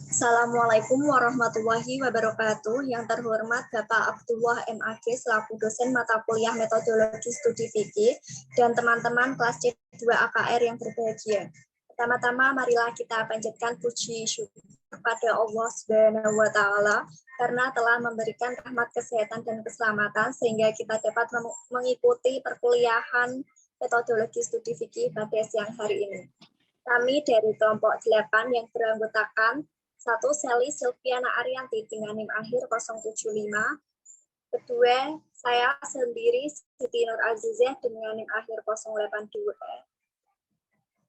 Assalamualaikum warahmatullahi wabarakatuh. Yang terhormat Bapak Abdullah MAG selaku dosen mata kuliah metodologi studi fikih dan teman-teman kelas C2 AKR yang berbahagia. Pertama-tama marilah kita panjatkan puji syukur kepada Allah Subhanahu wa taala karena telah memberikan rahmat kesehatan dan keselamatan sehingga kita dapat mengikuti perkuliahan metodologi studi fikih pada siang hari ini. Kami dari kelompok 8 yang beranggotakan 1. Sally Silviana Arianti dengan NIM akhir 075. Kedua, saya sendiri Siti Nur Azizah dengan NIM akhir 082.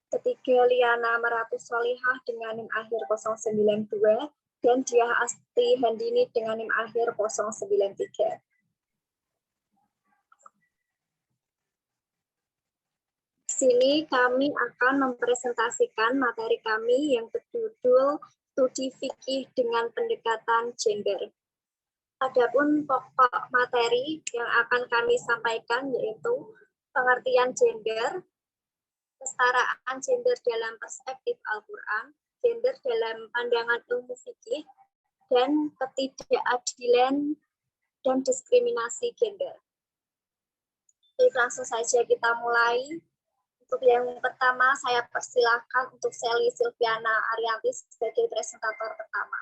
Ketiga, Liana Maratus Solihah dengan NIM akhir 092. Dan Diah Asti Handini dengan NIM akhir 093. Di sini kami akan mempresentasikan materi kami yang berjudul Studi Fikih dengan Pendekatan Gender. Adapun pokok materi yang akan kami sampaikan yaitu pengertian gender, kesetaraan gender dalam perspektif Al-Quran, gender dalam pandangan ilmu fikih, dan ketidakadilan dan diskriminasi gender. Jadi langsung saja kita mulai. Untuk yang pertama, saya persilahkan untuk Sally Silviana Arianti sebagai presentator pertama.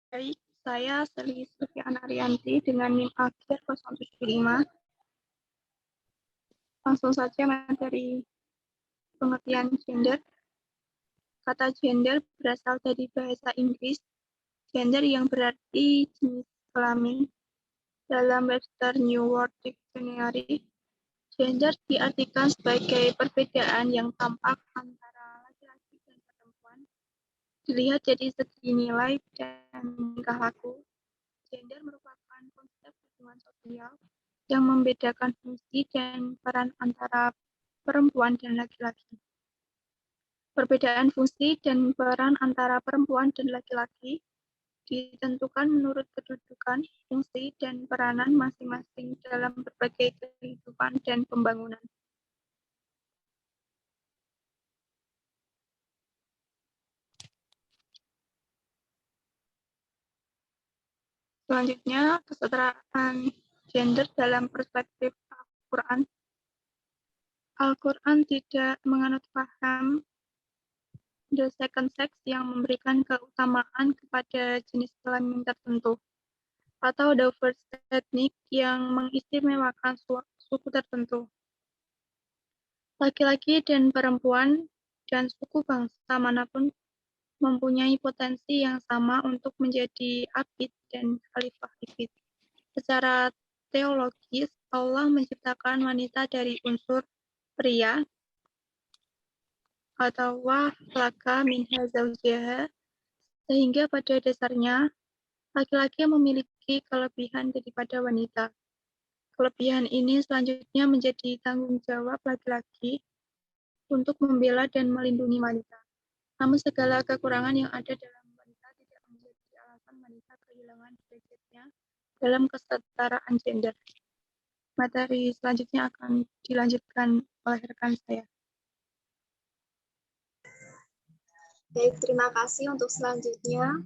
Baik, saya Sally Silviana Arianti dengan NIM akhir 075. Langsung saja materi pengertian gender. Kata gender berasal dari bahasa Inggris, gender yang berarti jenis kelamin. Dalam Webster New World Dictionary, gender diartikan sebagai perbedaan yang tampak antara laki-laki dan perempuan, dilihat dari segi nilai dan tingkah laku. Gender merupakan konsep hubungan sosial yang membedakan fungsi dan peran antara perempuan dan laki-laki. Perbedaan fungsi dan peran antara perempuan dan laki-laki ditentukan menurut kedudukan, fungsi, dan peranan masing-masing dalam berbagai kehidupan dan pembangunan. Selanjutnya, kesetaraan gender dalam perspektif Al-Quran. Al-Quran tidak menganut paham the second sex yang memberikan keutamaan kepada jenis kelamin tertentu, atau the first ethnic yang mengistimewakan suku tertentu. Laki-laki dan perempuan dan suku bangsa manapun mempunyai potensi yang sama untuk menjadi abid dan khalifah abid. Secara teologis, Allah menciptakan wanita dari unsur pria atau laka minha zawjaha, sehingga pada dasarnya laki-laki memiliki kelebihan daripada wanita. Kelebihan ini selanjutnya menjadi tanggung jawab laki-laki untuk membela dan melindungi wanita. Namun segala kekurangan yang ada dalam wanita tidak menjadi alasan wanita kehilangan derajatnya dalam kesetaraan gender. Materi selanjutnya akan dilanjutkan oleh rekan saya. Baik, terima kasih. Untuk selanjutnya,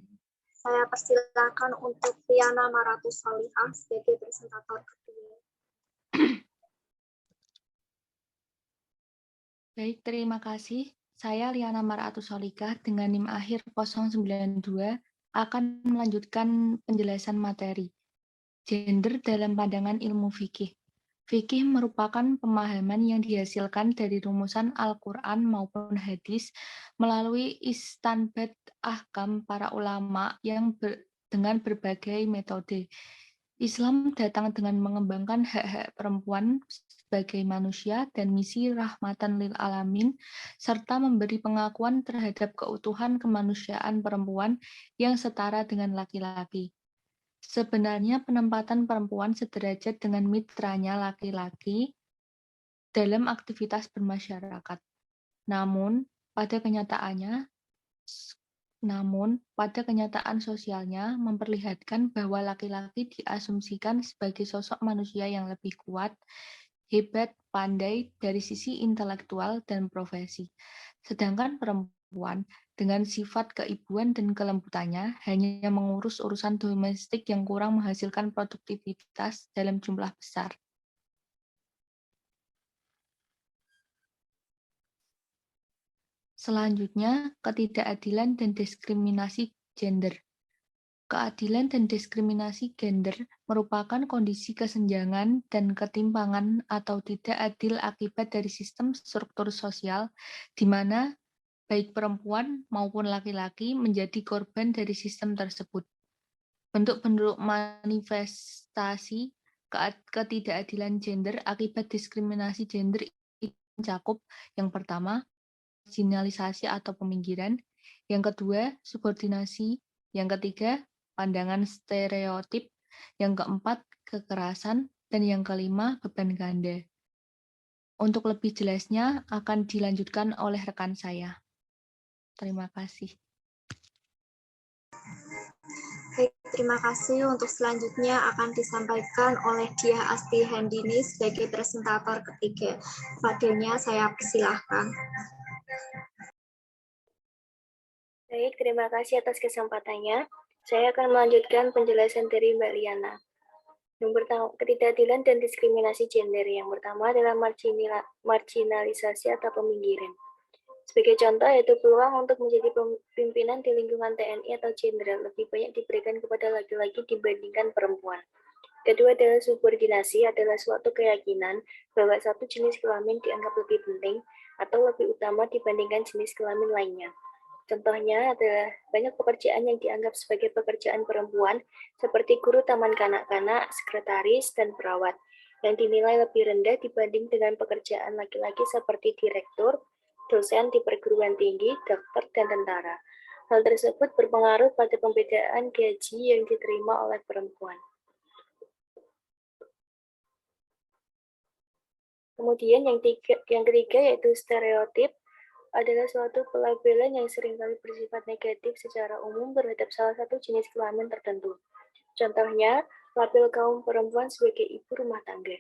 saya persilakan untuk Liana Maratus Solihah sebagai presentator kedua. Baik, terima kasih. Saya Liana Maratus Solihah dengan NIM akhir 092 akan melanjutkan penjelasan materi. Gender dalam pandangan ilmu fikih. Fikih merupakan pemahaman yang dihasilkan dari rumusan Al-Quran maupun hadis melalui istanbat ahkam para ulama yang dengan berbagai metode. Islam datang dengan mengembangkan hak-hak perempuan sebagai manusia dan misi rahmatan lil alamin, serta memberi pengakuan terhadap keutuhan kemanusiaan perempuan yang setara dengan laki-laki. Sebenarnya penempatan perempuan sederajat dengan mitranya laki-laki dalam aktivitas bermasyarakat. Namun, pada kenyataan sosialnya memperlihatkan bahwa laki-laki diasumsikan sebagai sosok manusia yang lebih kuat, hebat, pandai dari sisi intelektual dan profesi. Sedangkan perempuan perempuan dengan sifat keibuan dan kelembutannya hanya mengurus urusan domestik yang kurang menghasilkan produktivitas dalam jumlah besar. Selanjutnya, ketidakadilan dan diskriminasi gender. Keadilan dan diskriminasi gender merupakan kondisi kesenjangan dan ketimpangan atau tidak adil akibat dari sistem struktur sosial di mana baik perempuan maupun laki-laki menjadi korban dari sistem tersebut. Bentuk-bentuk manifestasi ketidakadilan gender akibat diskriminasi gender mencakup yang pertama, marginalisasi atau peminggiran, yang kedua, subordinasi, yang ketiga, pandangan stereotip, yang keempat, kekerasan, dan yang kelima, beban ganda. Untuk lebih jelasnya akan dilanjutkan oleh rekan saya. Terima kasih. Baik, terima kasih. Untuk selanjutnya akan disampaikan oleh Diah Asti Handini sebagai presentator ketiga. Padanya saya persilahkan. Baik, terima kasih atas kesempatannya. Saya akan melanjutkan penjelasan dari Mbak Liana. Yang pertama, ketidakadilan dan diskriminasi gender. Yang pertama adalah marginalisasi atau peminggiran. Sebagai contoh, yaitu peluang untuk menjadi pimpinan di lingkungan TNI atau jenderal lebih banyak diberikan kepada laki-laki dibandingkan perempuan. Kedua adalah subordinasi, adalah suatu keyakinan bahwa satu jenis kelamin dianggap lebih penting atau lebih utama dibandingkan jenis kelamin lainnya. Contohnya adalah banyak pekerjaan yang dianggap sebagai pekerjaan perempuan, seperti guru taman kanak-kanak, sekretaris, dan perawat, yang dinilai lebih rendah dibanding dengan pekerjaan laki-laki seperti direktur, dosen di perguruan tinggi, dokter, dan tentara. Hal tersebut berpengaruh pada pembedaan gaji yang diterima oleh perempuan. Kemudian yang ketiga yaitu stereotip, adalah suatu pelabelan yang seringkali bersifat negatif secara umum terhadap salah satu jenis kelamin tertentu. Contohnya, label kaum perempuan sebagai ibu rumah tangga.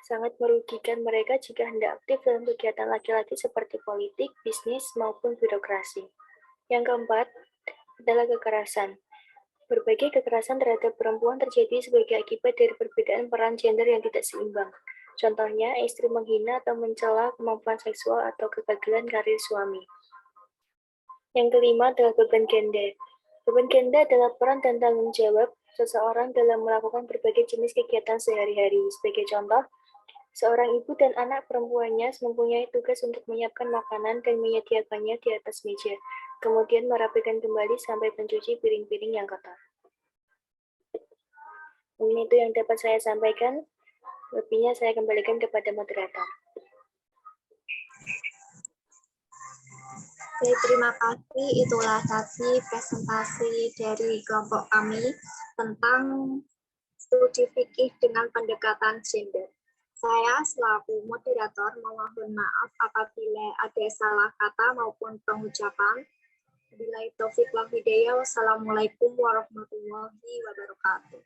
Sangat merugikan mereka jika hendak aktif dalam kegiatan laki-laki seperti politik, bisnis, maupun birokrasi. Yang keempat adalah kekerasan. Berbagai kekerasan terhadap perempuan terjadi sebagai akibat dari perbedaan peran gender yang tidak seimbang. Contohnya, istri menghina atau mencela kemampuan seksual atau kegagalan karir suami. Yang kelima adalah beban ganda. Beban ganda adalah peran dan tanggung jawab seseorang dalam melakukan berbagai jenis kegiatan sehari-hari. Sebagai contoh, seorang ibu dan anak perempuannya mempunyai tugas untuk menyiapkan makanan dan menyediakannya di atas meja, kemudian merapikan kembali sampai mencuci piring-piring yang kotor. Mungkin itu yang dapat saya sampaikan. Lebihnya saya kembalikan kepada moderator. Oke, terima kasih. Itulah tadi presentasi dari kelompok kami tentang studi fikih dengan pendekatan gender. Saya selaku moderator mohon maaf apabila ada salah kata maupun pengucapan. Wabillahi taufiq wal hidayah. Wassalamualaikum warahmatullahi wabarakatuh.